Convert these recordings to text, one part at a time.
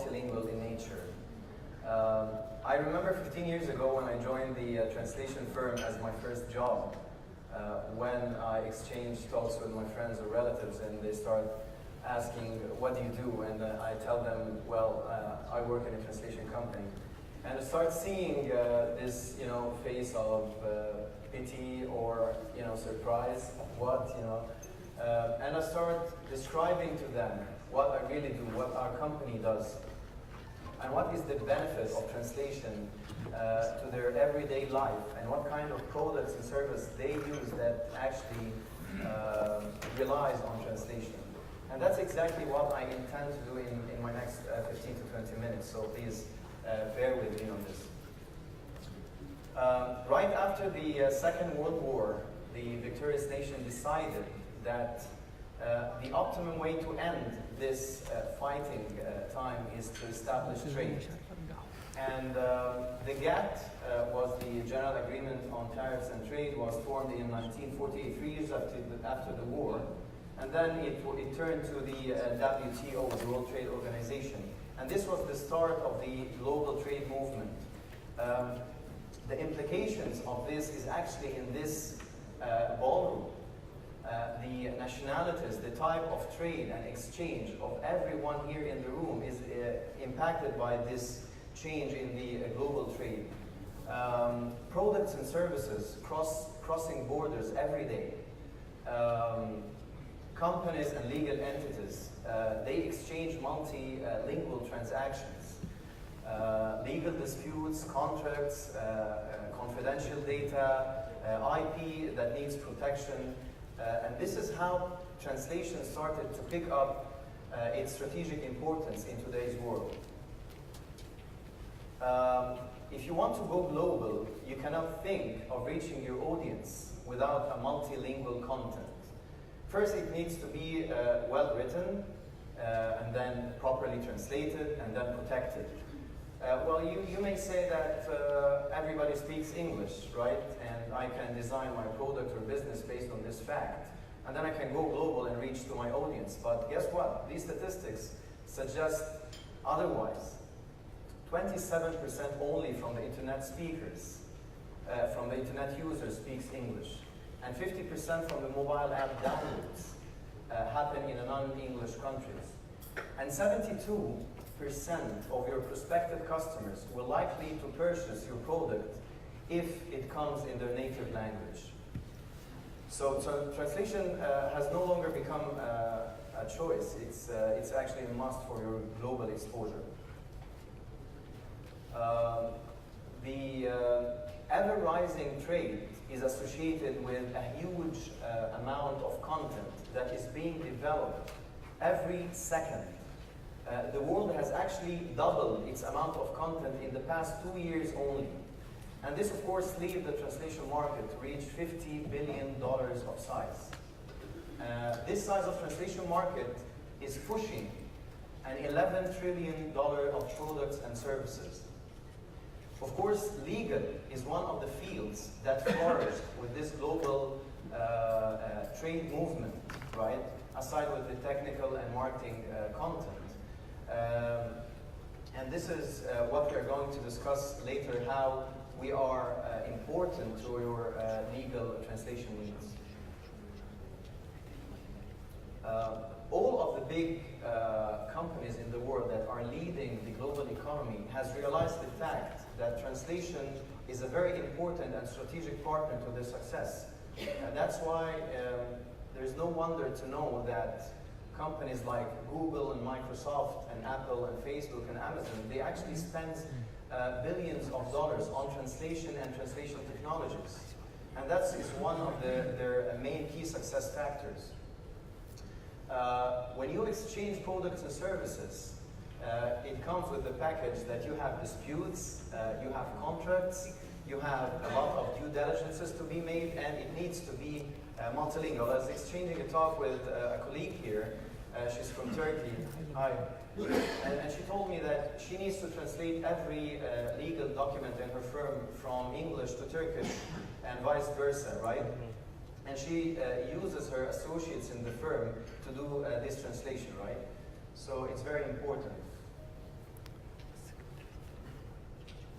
multilingual in nature. I remember 15 years ago when I joined the translation firm as my first job, when I exchanged talks with my friends or relatives and they start asking, what do you do? And I tell them, well, I work in a translation company. And I start seeing this, face of pity or, surprise, what, and I start describing to them what I really do, what our company does, and what is the benefit of translation to their everyday life, and what kind of products and services they use that actually relies on translation. And that's exactly what I intend to do in my next 15 to 20 minutes, so please bear with me on this. Right after the Second World War, the victorious nation decided that the optimum way to end this fighting time is to establish trade. And the GATT was the General Agreement on Tariffs and Trade, was formed in 1948, 3 years after the war. And then it turned to the WTO, the World Trade Organization. And this was the start of the global trade movement. The implications of this is actually in this ballroom. The nationalities, the type of trade and exchange of everyone here in the room is impacted by this change in the global trade. Products and services crossing borders every day. Companies and legal entities, they exchange multilingual transactions. Legal disputes, contracts, confidential data, IP that needs protection. And this is how translation started to pick up its strategic importance in today's world. If you want to go global, you cannot think of reaching your audience without a multilingual content. First, it needs to be well written, and then properly translated, and then protected. Well, you may say that everybody speaks English, right? And I can design my product or business based on this fact. And then I can go global and reach to my audience. But guess what? These statistics suggest otherwise. 27% only from the internet speakers, from the internet users speaks English. And 50% from the mobile app downloads happen in non-English countries. And 72% of your prospective customers will likely to purchase your product if it comes in their native language. So translation has no longer become a choice. It's actually a must for your global exposure. The ever-rising trade is associated with a huge amount of content that is being developed every second. The world has actually doubled its amount of content in the past 2 years only. And this, of course, leaves the translation market to reach $50 billion of size. This size of translation market is pushing an $11 trillion of products and services. Of course, legal is one of the fields that flourished with this global trade movement, right? Aside with the technical and marketing content. And this is what we're going to discuss later, how we are important to your legal translation needs. All of the big companies in the world that are leading the global economy has realized the fact that translation is a very important and strategic partner to their success. And that's why there's no wonder to know that companies like Google and Microsoft and Apple and Facebook and Amazon, they actually spend billions of dollars on translation and translation technologies. And that is one of their main key success factors. When you exchange products and services, it comes with the package that you have disputes, you have contracts, you have a lot of due diligences to be made, and it needs to be multilingual. I was exchanging a talk with a colleague here. She's from Turkey. Hi. And she told me that she needs to translate every legal document in her firm from English to Turkish and vice versa, right? And she uses her associates in the firm to do this translation, right? So it's very important.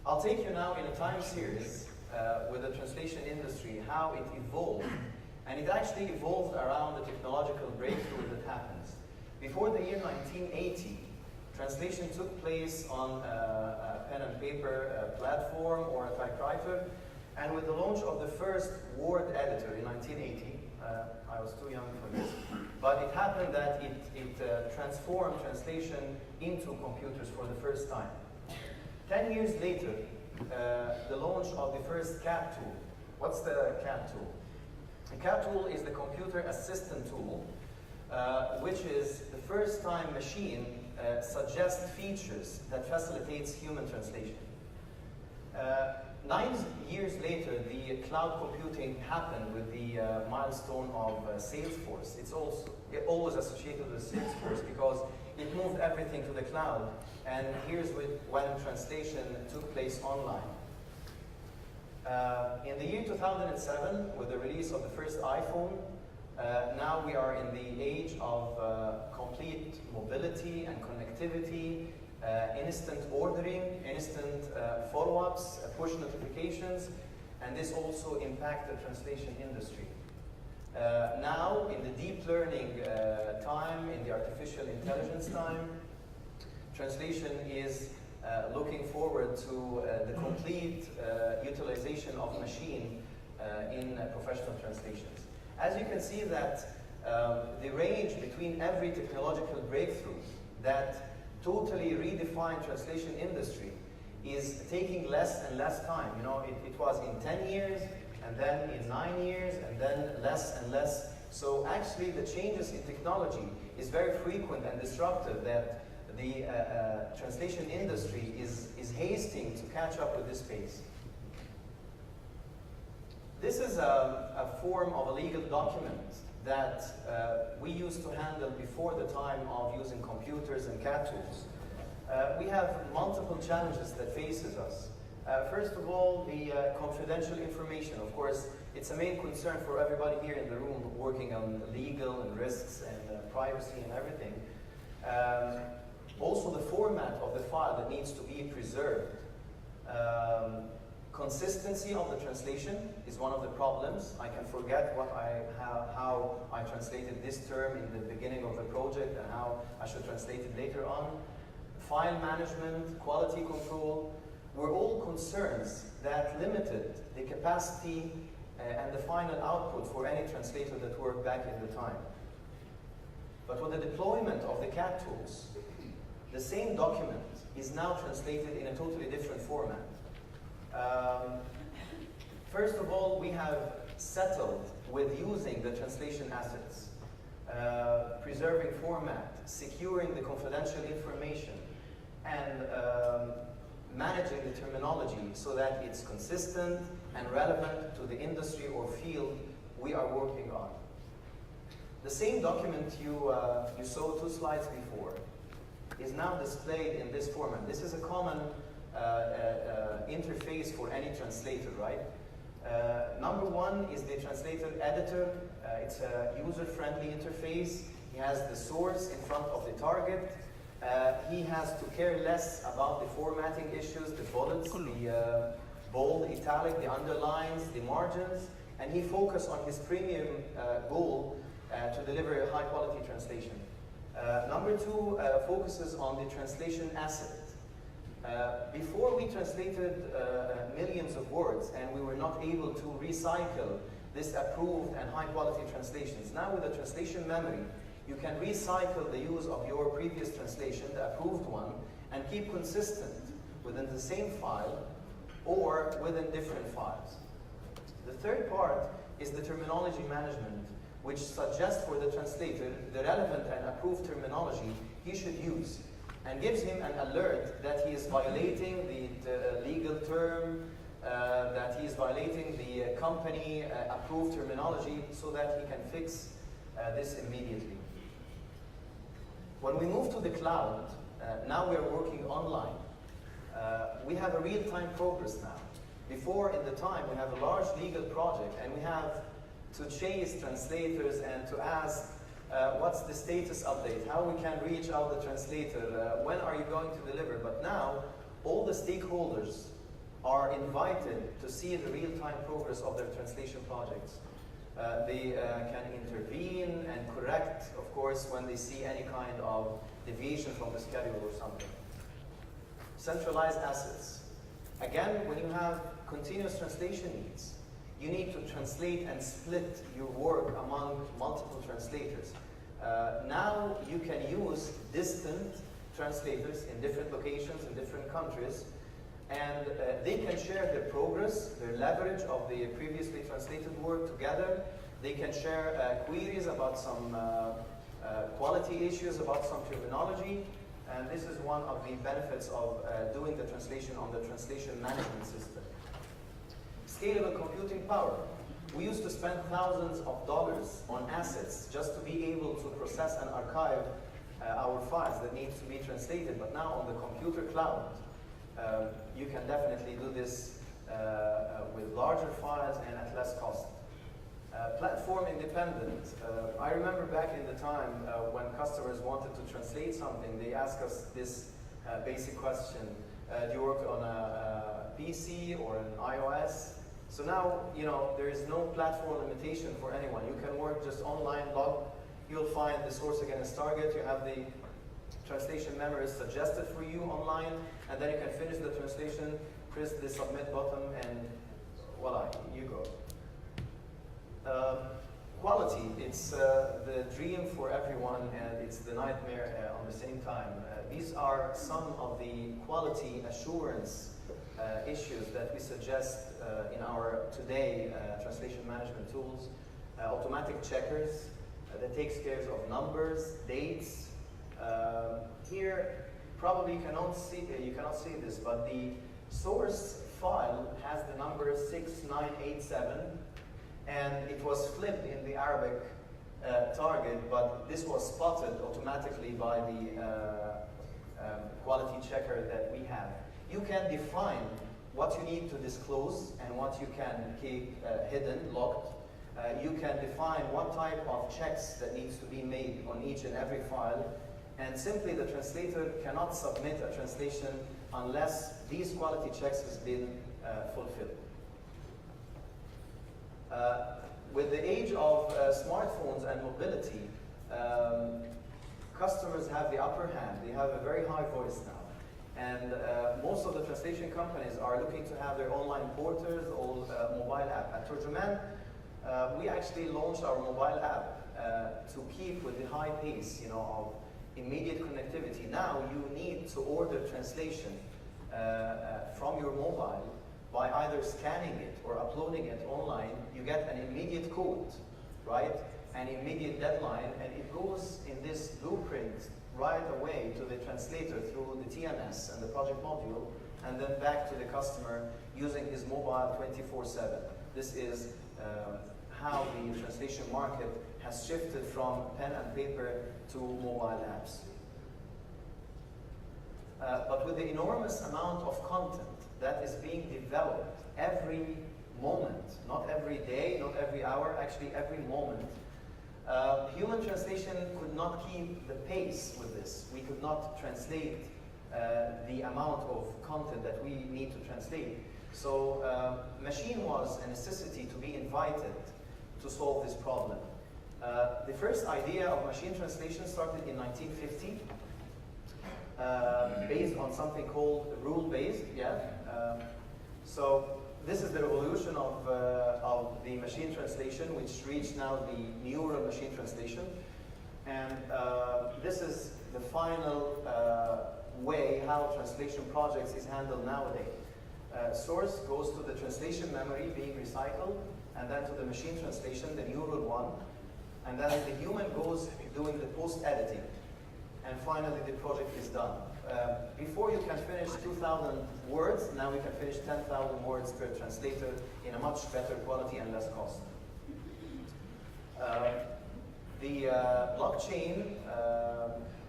I'll take you now in a time series with the translation industry, how it evolved. And it actually evolved around the technological breakthrough that happens. Before the year 1980, translation took place on a pen and paper platform or a typewriter. And with the launch of the first Word editor in 1980, I was too young for this, but it happened that it transformed translation into computers for the first time. 10 years later, the launch of the first CAT tool. What's the CAT tool? The CAT tool is the computer assistant tool, which is the first time machine suggests features that facilitates human translation. 9 years later, the cloud computing happened with the milestone of Salesforce. It's always associated with Salesforce because it moved everything to the cloud. And here's when translation took place online. In the year 2007, with the release of the first iPhone, now we are in the age of complete mobility and connectivity, instant ordering, instant follow-ups, push notifications, and this also impacts the translation industry. Now, in the deep learning time, in the artificial intelligence time, translation is looking forward to the complete utilization of machine in professional translations. As you can see that the range between every technological breakthrough that totally redefined translation industry is taking less and less time. You know, it was in 10 years, and then in 9 years, and then less and less. So actually the changes in technology is very frequent and disruptive that the translation industry is hasting to catch up with this pace. This is a form of a legal document that we used to handle before the time of using computers and CAT tools. We have multiple challenges that faces us. First of all, the confidential information. Of course, it's a main concern for everybody here in the room working on legal and risks and privacy and everything. Also, the format of the file that needs to be preserved. Consistency of the translation is one of the problems. I can forget how I translated this term in the beginning of the project and how I should translate it later on. File management, quality control, were all concerns that limited the capacity and the final output for any translator that worked back in the time. But with the deployment of the CAT tools, the same document is now translated in a totally different format. First of all, we have settled with using the translation assets, preserving format, securing the confidential information, and managing the terminology so that it's consistent and relevant to the industry or field we are working on. The same document you saw 2 slides before is now displayed in this format. This is a common interface for any translator, right? Number 1 is the translator editor. It's a user-friendly interface. He has the source in front of the target. He has to care less about the formatting issues, the bullets, the bold, italic, the underlines, the margins, and he focuses on his premium goal to deliver a high-quality translation. Number 2 focuses on the translation asset. Before we translated millions of words and we were not able to recycle this approved and high-quality translations. Now with the translation memory, you can recycle the use of your previous translation, the approved one, and keep consistent within the same file or within different files. The third part is the terminology management, which suggests for the translator the relevant and approved terminology he should use, and gives him an alert that he is violating the legal term, that he is violating the company approved terminology, so that he can fix this immediately. When we move to the cloud, now we are working online. We have a real-time progress now. Before, in the time, we have a large legal project and we have to chase translators and to ask what's the status update, how we can reach out the translator, when are you going to deliver. But now, all the stakeholders are invited to see the real-time progress of their translation projects. They can intervene and correct, of course, when they see any kind of deviation from the schedule or something. Centralized assets. Again, when you have continuous translation needs, you need to translate and split your work among multiple translators. Now you can use distant translators in different locations, in different countries, and they can share their progress, their leverage of the previously translated work together. They can share queries about some quality issues, about some terminology, and this is one of the benefits of doing the translation on the translation management system. Scalable computing power. We used to spend thousands of dollars on assets just to be able to process and archive our files that need to be translated, but now on the computer cloud, you can definitely do this with larger files and at less cost. Platform independent. I remember back in the time when customers wanted to translate something, they asked us this basic question. Do you work on a PC or an iOS? So now, you know, there is no platform limitation for anyone. You can work just online, log. You'll find the source against target. You have the translation memories suggested for you online, and then you can finish the translation, press the submit button, and voila, you go. Quality, it's the dream for everyone, and it's the nightmare on the same time. These are some of the quality assurance issues that we suggest in our today translation management tools. Automatic checkers that takes care of numbers, dates. Here, probably you cannot see this, but the source file has the number 6987, and it was flipped in the Arabic target, but this was spotted automatically by the quality checker that we have. You can define what you need to disclose and what you can keep hidden, locked. You can define what type of checks that needs to be made on each and every file, and simply the translator cannot submit a translation unless these quality checks has been fulfilled. With the age of smartphones and mobility, customers have the upper hand. They have a very high voice now. And most of the translation companies are looking to have their online portals or mobile app. At Torjoman, we actually launched our mobile app to keep with the high pace, you know, of immediate connectivity. Now you need to order translation from your mobile by either scanning it or uploading it online. You get an immediate code, right? An immediate deadline, and it goes in this blueprint right away to the translator through the TMS and the project module, and then back to the customer using his mobile 24/7. This is how the translation market has shifted from pen and paper to mobile apps. But with the enormous amount of content that is being developed every moment, not every day, not every hour, actually every moment, human translation could not keep the pace with this. We could not translate the amount of content that we need to translate. So machine was a necessity to be invited to solve this problem. The first idea of machine translation started in 1950, based on something called rule-based. So this is the revolution of the machine translation, which reached now the neural machine translation. And this is the final way how translation projects is handled nowadays. Source goes to the translation memory being recycled, and then to the machine translation, the neural one, and then the human goes doing the post-editing. And finally, the project is done. Before you can finish 2,000 words, now we can finish 10,000 words per translator in a much better quality and less cost. The blockchain,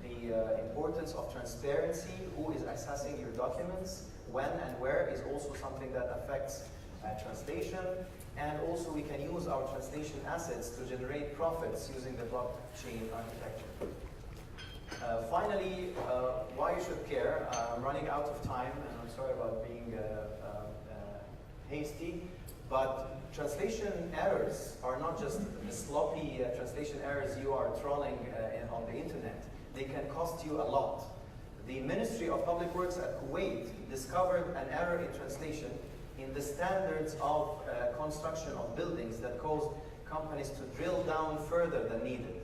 the importance of transparency, who is accessing your documents, when and where, is also something that affects translation. And also we can use our translation assets to generate profits using the blockchain architecture. Finally, why you should care. I'm running out of time, and I'm sorry about being hasty, but translation errors are not just the sloppy translation errors you are trolling on the internet. They can cost you a lot. The Ministry of Public Works at Kuwait discovered an error in translation in the standards of construction of buildings that caused companies to drill down further than needed.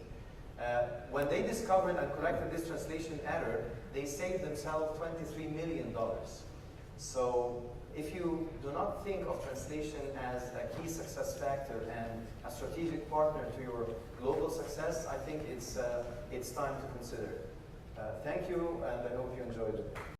When they discovered and corrected this translation error, they saved themselves $23 million. So if you do not think of translation as a key success factor and a strategic partner to your global success, I think it's time to consider it. Thank you, and I hope you enjoyed it.